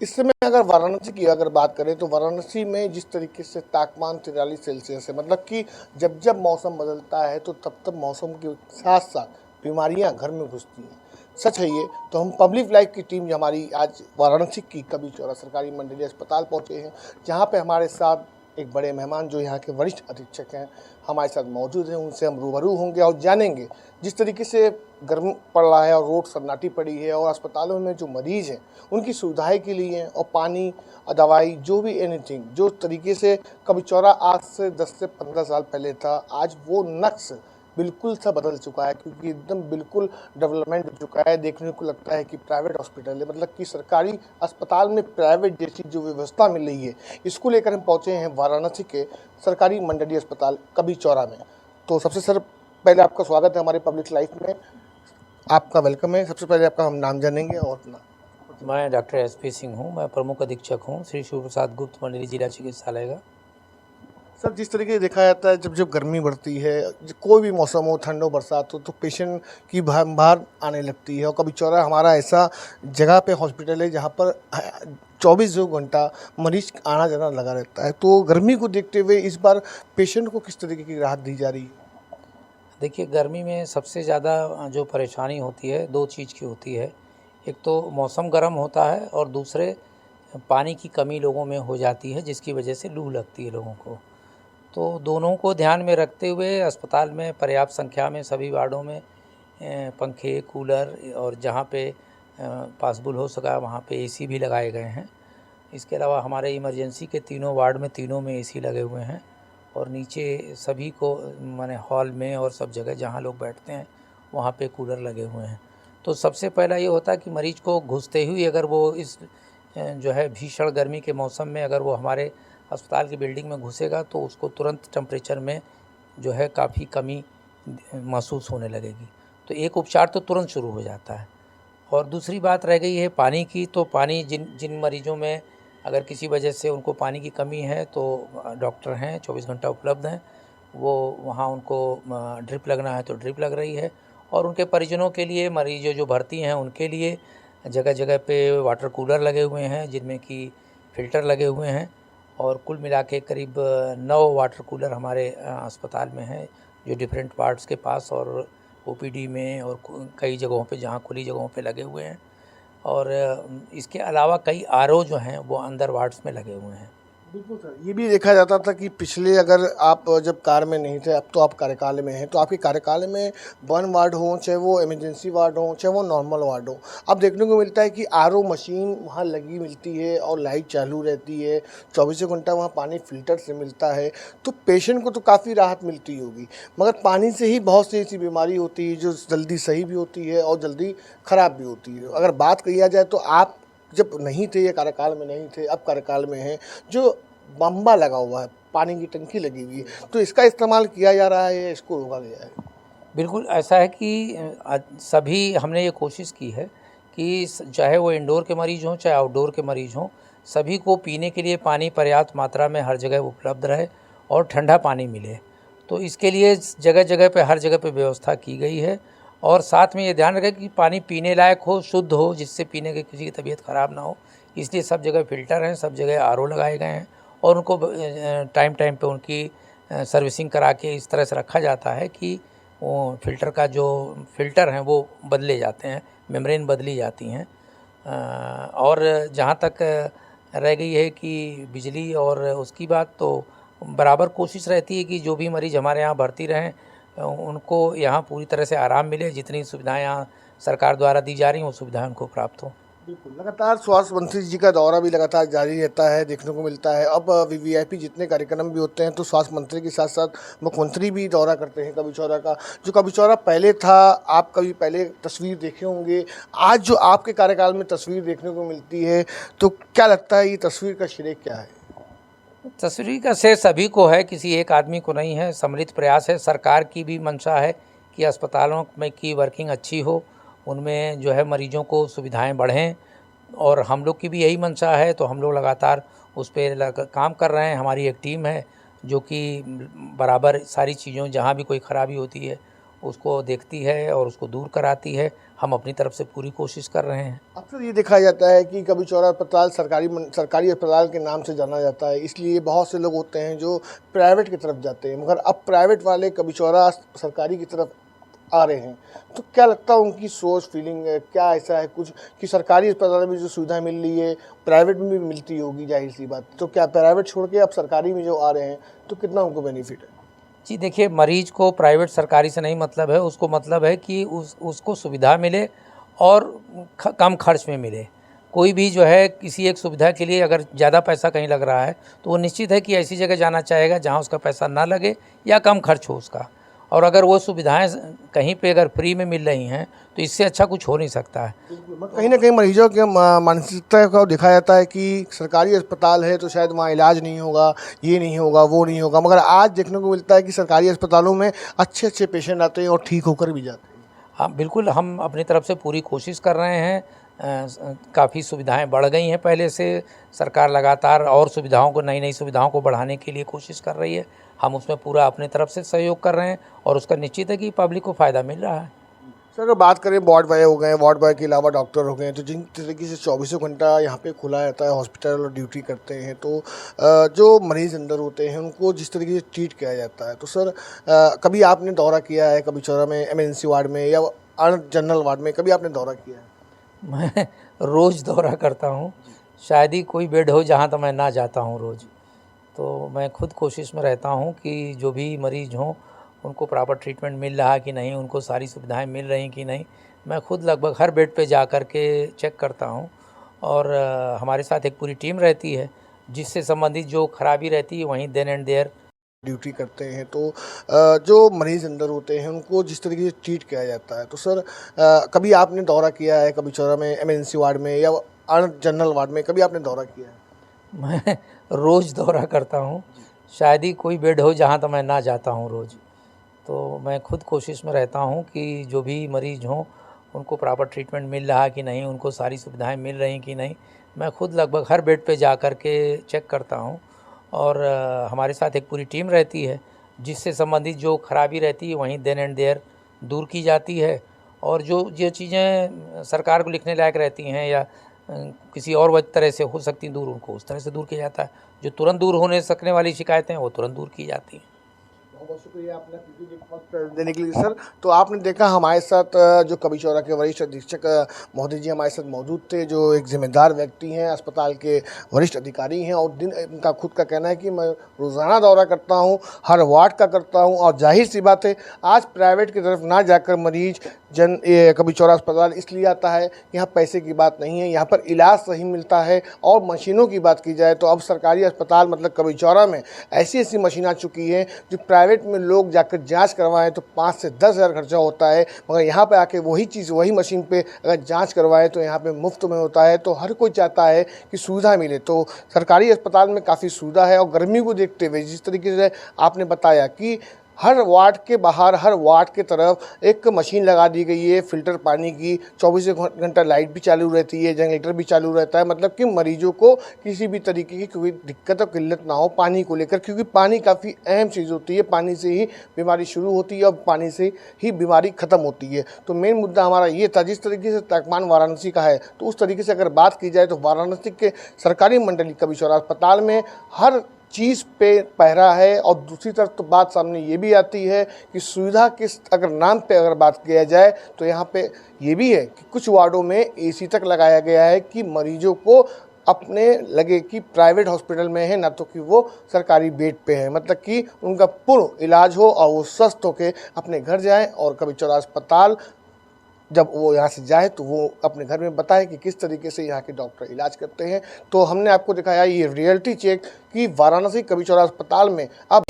इस समय अगर वाराणसी की अगर बात करें तो वाराणसी में जिस तरीके से तापमान 43 सेल्सियस है, मतलब कि जब जब मौसम बदलता है तो तब तब मौसम के साथ साथ बीमारियां घर में घुसती हैं। सच है ये। तो हम पब्लिक लाइफ की टीम जो हमारी आज वाराणसी की कवि चौरा सरकारी मंडलीय अस्पताल पहुंचे हैं, जहां पे हमारे साथ एक बड़े मेहमान जो यहाँ के वरिष्ठ अधीक्षक हैं हमारे साथ मौजूद हैं। उनसे हम रूबरू होंगे और जानेंगे जिस तरीके से गर्म पड़ रहा है और रोड सन्नाटी पड़ी है और अस्पतालों में जो मरीज हैं उनकी सुविधाएं के लिए और पानी और दवाई जो भी एनीथिंग जो तरीके से कभी चौरा आज से 10 से 15 साल पहले था, आज वो नक्श बिल्कुल सा बदल चुका है, क्योंकि एकदम बिल्कुल डेवलपमेंट हो चुका है। देखने को लगता है कि प्राइवेट हॉस्पिटल है, मतलब कि सरकारी अस्पताल में प्राइवेट जैसी जो व्यवस्था मिल रही है, इसको लेकर हम पहुँचे हैं वाराणसी के सरकारी मंडलीय अस्पताल कभी चौरा में। तो सबसे सर पहले आपका स्वागत है हमारे पब्लिक लाइफ में, आपका वेलकम है। सबसे पहले आपका हम नाम जानेंगे और अपना। मैं डॉक्टर एसपी सिंह हूँ। मैं प्रमुख अधीक्षक हूँ श्री शिव प्रसाद गुप्त मंडली जिला चिकित्सालय का। सर जिस तरीके से देखा जाता है जब जब गर्मी बढ़ती है, कोई भी मौसम हो, ठंड हो बरसात हो, तो पेशेंट की बाहर आने लगती है। और कभी चौरा हमारा ऐसा जगह पे हॉस्पिटल है जहाँ पर 24 घंटा मरीज आना जाना लगा रहता है। तो गर्मी को देखते हुए इस बार पेशेंट को किस तरीके की राहत दी जा रही है? देखिए, गर्मी में सबसे ज़्यादा जो परेशानी होती है दो चीज़ की होती है। एक तो मौसम गर्म होता है और दूसरे पानी की कमी लोगों में हो जाती है, जिसकी वजह से लू लगती है लोगों को। तो दोनों को ध्यान में रखते हुए अस्पताल में पर्याप्त संख्या में सभी वार्डों में पंखे, कूलर और जहाँ पे पॉसिबल हो सका वहाँ पे एसी भी लगाए गए हैं। इसके अलावा हमारे इमरजेंसी के तीनों वार्ड में तीनों में एसी लगे हुए हैं और नीचे सभी को माने हॉल में और सब जगह जहाँ लोग बैठते हैं वहाँ पे कूलर लगे हुए हैं। तो सबसे पहला ये होता है कि मरीज़ को घुसते हुए अगर वो इस जो है भीषण गर्मी के मौसम में अगर वो हमारे अस्पताल की बिल्डिंग में घुसेगा तो उसको तुरंत टेम्परेचर में जो है काफ़ी कमी महसूस होने लगेगी। तो एक उपचार तो तुरंत शुरू हो जाता है। और दूसरी बात रह गई है पानी की। तो पानी जिन जिन मरीज़ों में अगर किसी वजह से उनको पानी की कमी है तो डॉक्टर हैं 24 घंटा उपलब्ध हैं। वो वहाँ उनको ड्रिप लगना है तो ड्रिप लग रही है। और उनके परिजनों के लिए मरीज़ जो भर्ती हैं उनके लिए जगह जगह पे वाटर कूलर लगे हुए हैं जिनमें कि फ़िल्टर लगे हुए हैं। और कुल मिला के करीब 9 वाटर कूलर हमारे अस्पताल में हैं, जो डिफरेंट वार्ड्स के पास और ओपीडी में और कई जगहों पे जहाँ खुली जगहों पे लगे हुए हैं। और इसके अलावा कई आरओ जो हैं वो अंदर वार्ड्स में लगे हुए हैं। बिल्कुल सर, ये भी देखा जाता था कि पिछले अगर आप जब कार में नहीं थे, अब तो आप कार्यकाल में हैं, तो आपके कार्यकाल में बर्न वार्ड हो, चाहे वो इमरजेंसी वार्ड हो, चाहे वो नॉर्मल वार्ड हो, अब देखने को मिलता है कि आरओ मशीन वहाँ लगी मिलती है और लाइट चालू रहती है, 24 घंटा वहाँ पानी फिल्टर से मिलता है। तो पेशेंट को तो काफ़ी राहत मिलती होगी, मगर पानी से ही बहुत सी ऐसी बीमारी होती है जो जल्दी सही भी होती है और जल्दी ख़राब भी होती है। अगर बात किया जाए तो आप जब नहीं थे या कार्यकाल में नहीं थे, अब कार्यकाल में हैं, जो बम्बा लगा हुआ है, पानी की टंकी लगी हुई है, तो इसका इस्तेमाल किया जा रहा है या इसको रोका गया है? बिल्कुल ऐसा है कि सभी हमने ये कोशिश की है कि चाहे वो इंडोर के मरीज़ हों चाहे आउटडोर के मरीज़ हों, सभी को पीने के लिए पानी पर्याप्त मात्रा में हर जगह उपलब्ध रहे और ठंडा पानी मिले। तो इसके लिए जगह जगह पे हर जगह पे व्यवस्था की गई है। और साथ में ये ध्यान रखें कि पानी पीने लायक हो, शुद्ध हो, जिससे पीने के किसी की तबीयत ख़राब ना हो। इसलिए सब जगह फ़िल्टर हैं, सब जगह आरओ लगाए गए हैं और उनको टाइम टाइम पे उनकी सर्विसिंग करा के इस तरह से रखा जाता है कि वो फ़िल्टर का जो फ़िल्टर हैं वो बदले जाते हैं, मेम्ब्रेन बदली जाती हैं। और जहाँ तक रह गई है कि बिजली और उसकी बात, तो बराबर कोशिश रहती है कि जो भी मरीज़ हमारे यहाँ भर्ती रहें उनको यहाँ पूरी तरह से आराम मिले। जितनी सुविधाएं यहाँ सरकार द्वारा दी जा रही हैं वो सुविधाएं उनको प्राप्त हों। बिल्कुल, लगातार स्वास्थ्य मंत्री जी का दौरा भी लगातार जारी रहता है, देखने को मिलता है। अब वीवीआईपी जितने कार्यक्रम भी होते हैं तो स्वास्थ्य मंत्री के साथ साथ मुख्यमंत्री भी दौरा करते हैं कभी चौरा का। जो कभी चौरा पहले था, आप कभी पहले तस्वीर देखे होंगे, आज जो आपके कार्यकाल में तस्वीर देखने को मिलती है, तो क्या लगता है ये तस्वीर का श्रेय क्या है? तस्वीर का श्रेय सभी को है, किसी एक आदमी को नहीं है। सम्मिलित प्रयास है। सरकार की भी मंशा है कि अस्पतालों में की वर्किंग अच्छी हो, उनमें जो है मरीजों को सुविधाएं बढ़ें, और हम लोग की भी यही मंशा है। तो हम लोग लगातार उस पर काम कर रहे हैं। हमारी एक टीम है जो कि बराबर सारी चीज़ों जहाँ भी कोई ख़राबी होती है उसको देखती है और उसको दूर कराती है। हम अपनी तरफ से पूरी कोशिश कर रहे हैं। अक्सर ये देखा जाता है कि कभी चौरा अस्पताल सरकारी अस्पताल के नाम से जाना जाता है, इसलिए बहुत से लोग होते हैं जो प्राइवेट की तरफ जाते हैं, मगर अब प्राइवेट वाले कभी चौरा सरकारी की तरफ आ रहे हैं। तो क्या लगता है उनकी सोच फीलिंग क्या ऐसा है कुछ कि सरकारी अस्पताल में जो सुविधाएं मिल रही है प्राइवेट में भी मिलती होगी, जाहिर सी बात। तो क्या प्राइवेट छोड़ के अब सरकारी में जो आ रहे हैं तो कितना उनको बेनिफिट है? जी देखिए, मरीज को प्राइवेट सरकारी से नहीं मतलब है, उसको मतलब है कि उसको सुविधा मिले और कम खर्च में मिले। कोई भी जो है किसी एक सुविधा के लिए अगर ज़्यादा पैसा कहीं लग रहा है तो वो निश्चित है कि ऐसी जगह जाना चाहेगा जहाँ उसका पैसा ना लगे या कम खर्च हो उसका। और अगर वो सुविधाएं कहीं पे अगर फ्री में मिल रही हैं तो इससे अच्छा कुछ हो नहीं सकता है। कहीं ना कहीं मरीजों के मानसिकता को देखा जाता है कि सरकारी अस्पताल है तो शायद वहाँ इलाज नहीं होगा, ये नहीं होगा, वो नहीं होगा, मगर आज देखने को मिलता है कि सरकारी अस्पतालों में अच्छे अच्छे पेशेंट आते हैं और ठीक होकर भी जाते हैं। हाँ बिल्कुल, हम अपनी तरफ से पूरी कोशिश कर रहे हैं। काफ़ी सुविधाएं बढ़ गई हैं पहले से। सरकार लगातार और सुविधाओं को नई सुविधाओं को बढ़ाने के लिए कोशिश कर रही है। हम उसमें पूरा अपनी तरफ से सहयोग कर रहे हैं और उसका निश्चित है कि पब्लिक को फ़ायदा मिल रहा है। सर अगर बात करें वार्ड बॉय हो गए, वार्ड बॉय के अलावा डॉक्टर हो गए, तो जिन तरीके से 24 घंटा यहाँ पे खुला रहता है हॉस्पिटल और ड्यूटी करते हैं, तो जो मरीज़ अंदर होते हैं उनको जिस तरीके से ट्रीट किया जाता है, तो सर कभी आपने दौरा किया है कभी चौरा में इमरजेंसी वार्ड में या जनरल वार्ड में, कभी आपने दौरा किया है? मैं रोज़ दौरा करता हूँ। शायद ही कोई बेड हो जहाँ तो मैं ना जाता हूँ रोज़। तो मैं खुद कोशिश में रहता हूँ कि जो भी मरीज़ हों उनको प्रॉपर ट्रीटमेंट मिल रहा है कि नहीं, उनको सारी सुविधाएं मिल रही कि नहीं। मैं खुद लगभग हर बेड पे जा कर के चेक करता हूँ और हमारे साथ एक पूरी टीम रहती है जिससे संबंधित जो खराबी रहती है वहीं देन एंड देयर ड्यूटी करते हैं, तो जो मरीज़ अंदर होते हैं उनको जिस तरीके से ट्रीट किया जाता है, तो सर कभी आपने दौरा किया है कभी चौरा में इमरजेंसी वार्ड में या जनरल वार्ड में, कभी आपने दौरा किया है? मैं रोज़ दौरा करता हूँ। शायद ही कोई बेड हो जहाँ तो मैं ना जाता हूँ रोज़। तो मैं खुद कोशिश में रहता हूँ कि जो भी मरीज़ हों उनको प्रॉपर ट्रीटमेंट मिल रहा है कि नहीं, उनको सारी सुविधाएं मिल रही कि नहीं। मैं खुद लगभग हर बेड पे जा कर के चेक करता हूँ और हमारे साथ एक पूरी टीम रहती है जिससे संबंधित जो खराबी रहती है वहीं देन एंड देयर दूर की जाती है। और जो चीज़ें सरकार को लिखने लायक रहती हैं या किसी और तरह से हो सकती दूर, उनको उस तरह से दूर किया जाता है। जो तुरंत दूर होने सकने वाली शिकायतें हैं वो तुरंत दूर की जाती हैं। बहुत बहुत शुक्रिया आपने वक्त देने के लिए सर। तो आपने देखा हमारे साथ जो कभी चौरा के वरिष्ठ अधीक्षक महोदय जी हमारे साथ मौजूद थे, जो एक जिम्मेदार व्यक्ति हैं, अस्पताल के वरिष्ठ अधिकारी हैं, और इनका खुद का कहना है कि मैं रोज़ाना दौरा करता हूं, हर वार्ड का करता हूं, और जाहिर सी बात है आज प्राइवेट की तरफ ना जाकर मरीज कभी चौरा अस्पताल इसलिए आता है, यहाँ पैसे की बात नहीं है, यहाँ पर इलाज सही मिलता है। और मशीनों की बात की जाए तो अब सरकारी अस्पताल मतलब कभी चौरा में ऐसी ऐसी मशीन आ चुकी है जो प्राइवेट में लोग जाकर जांच करवाएं तो 5 से 10 हज़ार खर्चा होता है, मगर यहाँ पे आके वही चीज़ वही मशीन पे अगर जांच करवाएं तो यहाँ पे मुफ्त में होता है। तो हर कोई चाहता है कि सुविधा मिले, तो सरकारी अस्पताल में काफ़ी सुविधा है। और गर्मी को देखते हुए जिस तरीके से आपने बताया कि हर वार्ड के बाहर, हर वार्ड के तरफ एक मशीन लगा दी गई है फिल्टर पानी की, 24 घंटा लाइट भी चालू रहती है, जनरेटर भी चालू रहता है, मतलब कि मरीजों को किसी भी तरीके की कोई दिक्कत और किल्लत ना हो पानी को लेकर, क्योंकि पानी काफ़ी अहम चीज़ होती है। पानी से ही बीमारी शुरू होती है और पानी से ही बीमारी ख़त्म होती है। तो मेन मुद्दा हमारा ये था, जिस तरीके से तापमान वाराणसी का है तो उस तरीके से अगर बात की जाए तो वाराणसी के सरकारी मंडली कभी चौरा अस्पताल में हर चीज़ पे पहरा है। और दूसरी तरफ तो बात सामने ये भी आती है कि सुविधा किस अगर नाम पे अगर बात किया जाए तो यहाँ पे ये भी है कि कुछ वार्डों में एसी तक लगाया गया है कि मरीजों को अपने लगे कि प्राइवेट हॉस्पिटल में है, ना तो कि वो सरकारी बेड पे है, मतलब कि उनका पूर्ण इलाज हो और वो स्वस्थ होकर अपने घर जाएँ। और कभी चौरा अस्पताल जब वो यहाँ से जाए तो वो अपने घर में बताए कि किस तरीके से यहाँ के डॉक्टर इलाज करते हैं। तो हमने आपको दिखाया ये रियलिटी चेक कि वाराणसी कभी चौरा अस्पताल में अब